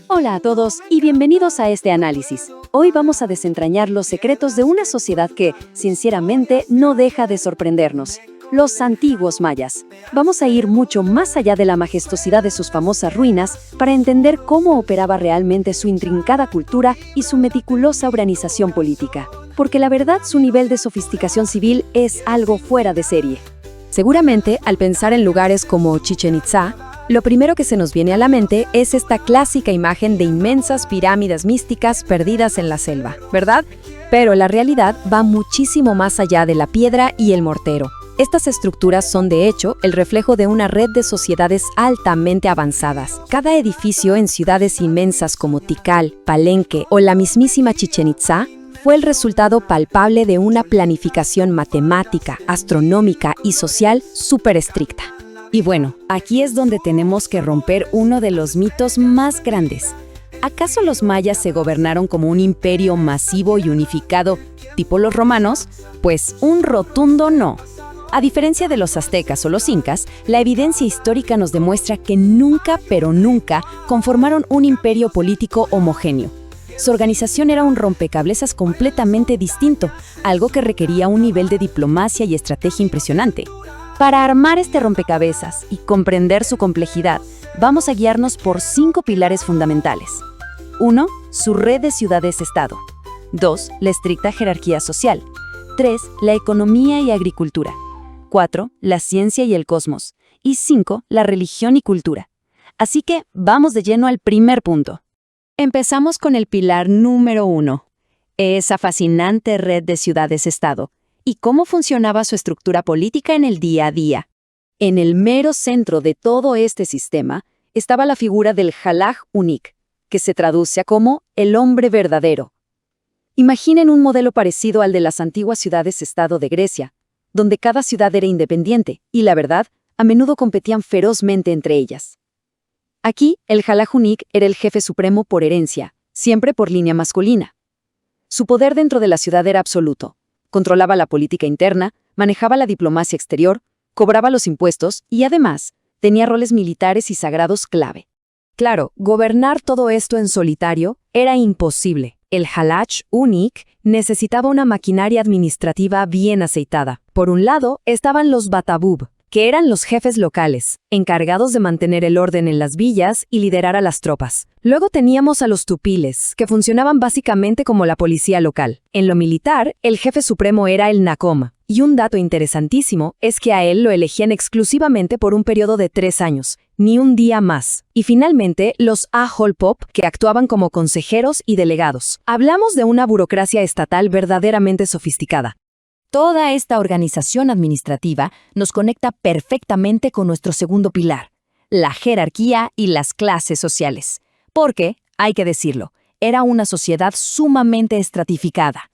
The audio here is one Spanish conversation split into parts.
Hola a todos y bienvenidos a este análisis. Hoy vamos a desentrañar los secretos de una sociedad que, sinceramente, no deja de sorprendernos. Los antiguos mayas. Vamos a ir mucho más allá de la majestuosidad de sus famosas ruinas para entender cómo operaba realmente su intrincada cultura y su meticulosa organización política. Porque la verdad, su nivel de sofisticación civil es algo fuera de serie. Seguramente, al pensar en lugares como Chichén Itzá, lo primero que se nos viene a la mente es esta clásica imagen de inmensas pirámides místicas perdidas en la selva, ¿verdad? Pero la realidad va muchísimo más allá de la piedra y el mortero. Estas estructuras son, de hecho, el reflejo de una red de sociedades altamente avanzadas. Cada edificio en ciudades inmensas como Tikal, Palenque o la mismísima Chichén Itzá fue el resultado palpable de una planificación matemática, astronómica y social súper estricta. Y bueno, aquí es donde tenemos que romper uno de los mitos más grandes. ¿Acaso los mayas se gobernaron como un imperio masivo y unificado, tipo los romanos? Pues un rotundo no. A diferencia de los aztecas o los incas, la evidencia histórica nos demuestra que nunca, pero nunca, conformaron un imperio político homogéneo. Su organización era un rompecabezas completamente distinto, algo que requería un nivel de diplomacia y estrategia impresionante. Para armar este rompecabezas y comprender su complejidad, vamos a guiarnos por 5 pilares fundamentales. 1. Su red de ciudades-estado. 2. La estricta jerarquía social. 3. La economía y agricultura. 4. La ciencia y el cosmos. Y 5. La religión y cultura. Así que vamos de lleno al primer punto. Empezamos con el pilar número 1. Esa fascinante red de ciudades-estado. Y cómo funcionaba su estructura política en el día a día. En el mero centro de todo este sistema estaba la figura del Jalaj Unik, que se traduce como el hombre verdadero. Imaginen un modelo parecido al de las antiguas ciudades-estado de Grecia, donde cada ciudad era independiente y, la verdad, a menudo competían ferozmente entre ellas. Aquí, el Jalaj Unik era el jefe supremo por herencia, siempre por línea masculina. Su poder dentro de la ciudad era absoluto. Controlaba la política interna, manejaba la diplomacia exterior, cobraba los impuestos y, además, tenía roles militares y sagrados clave. Claro, gobernar todo esto en solitario era imposible. El Jalaj Unik necesitaba una maquinaria administrativa bien aceitada. Por un lado, estaban los Batabub, que eran los jefes locales, encargados de mantener el orden en las villas y liderar a las tropas. Luego teníamos a los tupiles, que funcionaban básicamente como la policía local. En lo militar, el jefe supremo era el Nakoma. Y un dato interesantísimo es que a él lo elegían exclusivamente por un periodo de 3 años, ni un día más. Y finalmente, los Aholpop, que actuaban como consejeros y delegados. Hablamos de una burocracia estatal verdaderamente sofisticada. Toda esta organización administrativa nos conecta perfectamente con nuestro segundo pilar, la jerarquía y las clases sociales. Porque, hay que decirlo, era una sociedad sumamente estratificada.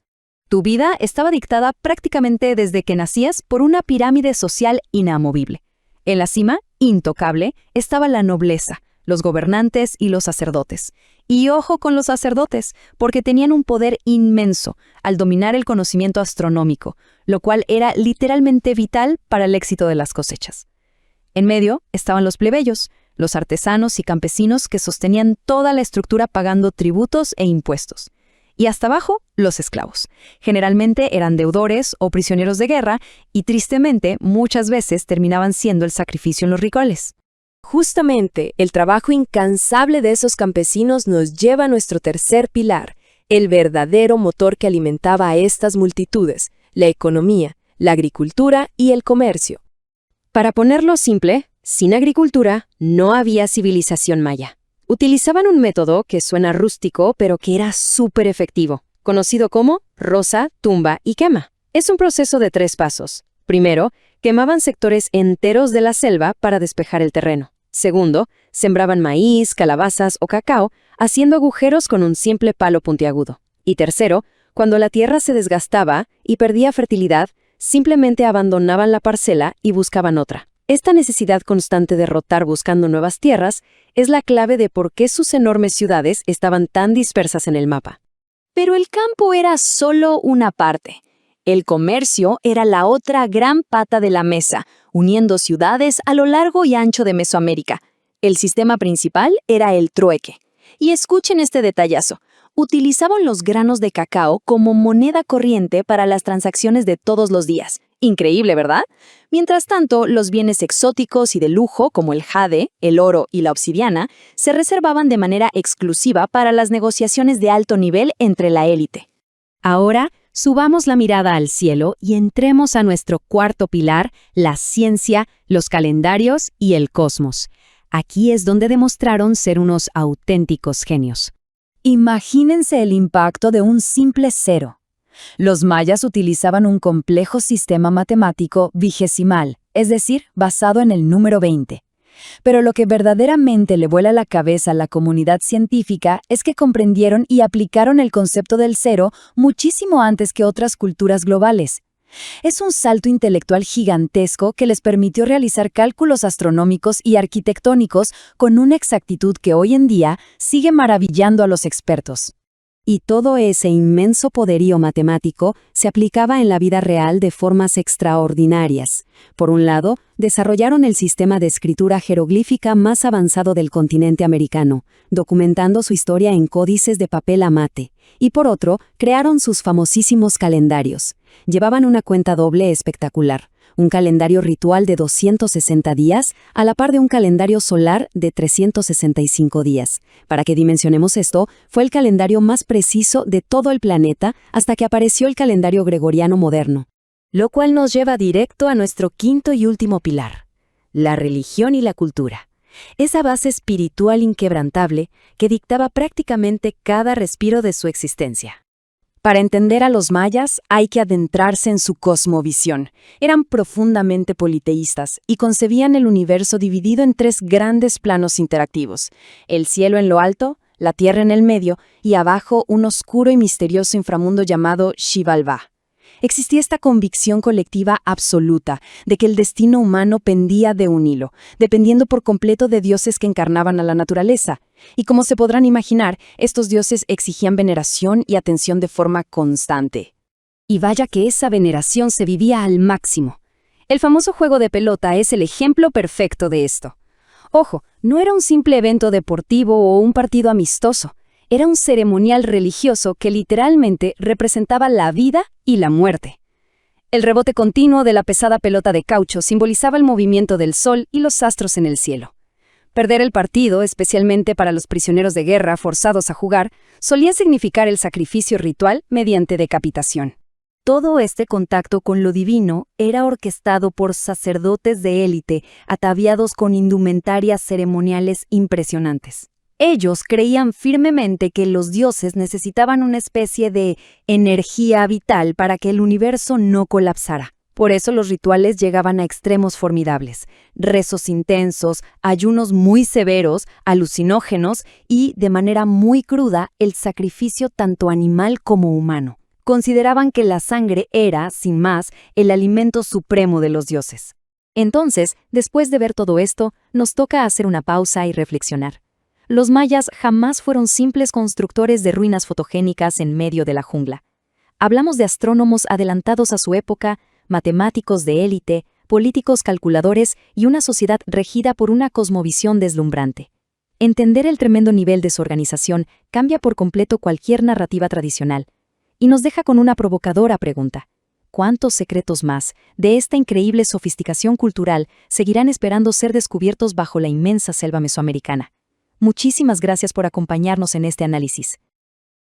Tu vida estaba dictada prácticamente desde que nacías por una pirámide social inamovible. En la cima, intocable, estaba la nobleza, los gobernantes y los sacerdotes. Y ojo con los sacerdotes, porque tenían un poder inmenso al dominar el conocimiento astronómico, lo cual era literalmente vital para el éxito de las cosechas. En medio estaban los plebeyos, los artesanos y campesinos que sostenían toda la estructura pagando tributos e impuestos. Y hasta abajo, los esclavos. Generalmente eran deudores o prisioneros de guerra y tristemente muchas veces terminaban siendo el sacrificio en los rituales. Justamente, el trabajo incansable de esos campesinos nos lleva a nuestro tercer pilar, el verdadero motor que alimentaba a estas multitudes, la economía, la agricultura y el comercio. Para ponerlo simple, sin agricultura no había civilización maya. Utilizaban un método que suena rústico, pero que era súper efectivo, conocido como roza, tumba y quema. Es un proceso de 3 pasos. Primero, quemaban sectores enteros de la selva para despejar el terreno. Segundo, sembraban maíz, calabazas o cacao, haciendo agujeros con un simple palo puntiagudo. Y tercero, cuando la tierra se desgastaba y perdía fertilidad, simplemente abandonaban la parcela y buscaban otra. Esta necesidad constante de rotar buscando nuevas tierras es la clave de por qué sus enormes ciudades estaban tan dispersas en el mapa. Pero el campo era solo una parte. El comercio era la otra gran pata de la mesa, uniendo ciudades a lo largo y ancho de Mesoamérica. El sistema principal era el trueque. Y escuchen este detallazo. Utilizaban los granos de cacao como moneda corriente para las transacciones de todos los días. Increíble, ¿verdad? Mientras tanto, los bienes exóticos y de lujo, como el jade, el oro y la obsidiana, se reservaban de manera exclusiva para las negociaciones de alto nivel entre la élite. Ahora, subamos la mirada al cielo y entremos a nuestro cuarto pilar, la ciencia, los calendarios y el cosmos. Aquí es donde demostraron ser unos auténticos genios. Imagínense el impacto de un simple cero. Los mayas utilizaban un complejo sistema matemático vigesimal, es decir, basado en el número 20. Pero lo que verdaderamente le vuela la cabeza a la comunidad científica es que comprendieron y aplicaron el concepto del cero muchísimo antes que otras culturas globales. Es un salto intelectual gigantesco que les permitió realizar cálculos astronómicos y arquitectónicos con una exactitud que hoy en día sigue maravillando a los expertos. Y todo ese inmenso poderío matemático se aplicaba en la vida real de formas extraordinarias. Por un lado, desarrollaron el sistema de escritura jeroglífica más avanzado del continente americano, documentando su historia en códices de papel a mate. Y por otro, crearon sus famosísimos calendarios. Llevaban una cuenta doble espectacular, un calendario ritual de 260 días, a la par de un calendario solar de 365 días. Para que dimensionemos esto, fue el calendario más preciso de todo el planeta hasta que apareció el calendario gregoriano moderno. Lo cual nos lleva directo a nuestro quinto y último pilar, la religión y la cultura. Esa base espiritual inquebrantable que dictaba prácticamente cada respiro de su existencia. Para entender a los mayas hay que adentrarse en su cosmovisión. Eran profundamente politeístas y concebían el universo dividido en tres grandes planos interactivos: el cielo en lo alto, la tierra en el medio y abajo un oscuro y misterioso inframundo llamado Xibalbá. Existía esta convicción colectiva absoluta de que el destino humano pendía de un hilo, dependiendo por completo de dioses que encarnaban a la naturaleza. Y como se podrán imaginar, estos dioses exigían veneración y atención de forma constante. Y vaya que esa veneración se vivía al máximo. El famoso juego de pelota es el ejemplo perfecto de esto. Ojo, no era un simple evento deportivo o un partido amistoso. Era un ceremonial religioso que literalmente representaba la vida y la muerte. El rebote continuo de la pesada pelota de caucho simbolizaba el movimiento del sol y los astros en el cielo. Perder el partido, especialmente para los prisioneros de guerra forzados a jugar, solía significar el sacrificio ritual mediante decapitación. Todo este contacto con lo divino era orquestado por sacerdotes de élite ataviados con indumentarias ceremoniales impresionantes. Ellos creían firmemente que los dioses necesitaban una especie de energía vital para que el universo no colapsara. Por eso los rituales llegaban a extremos formidables: rezos intensos, ayunos muy severos, alucinógenos y, de manera muy cruda, el sacrificio tanto animal como humano. Consideraban que la sangre era, sin más, el alimento supremo de los dioses. Entonces, después de ver todo esto, nos toca hacer una pausa y reflexionar. Los mayas jamás fueron simples constructores de ruinas fotogénicas en medio de la jungla. Hablamos de astrónomos adelantados a su época, matemáticos de élite, políticos calculadores y una sociedad regida por una cosmovisión deslumbrante. Entender el tremendo nivel de su organización cambia por completo cualquier narrativa tradicional y nos deja con una provocadora pregunta: ¿cuántos secretos más de esta increíble sofisticación cultural seguirán esperando ser descubiertos bajo la inmensa selva mesoamericana? Muchísimas gracias por acompañarnos en este análisis.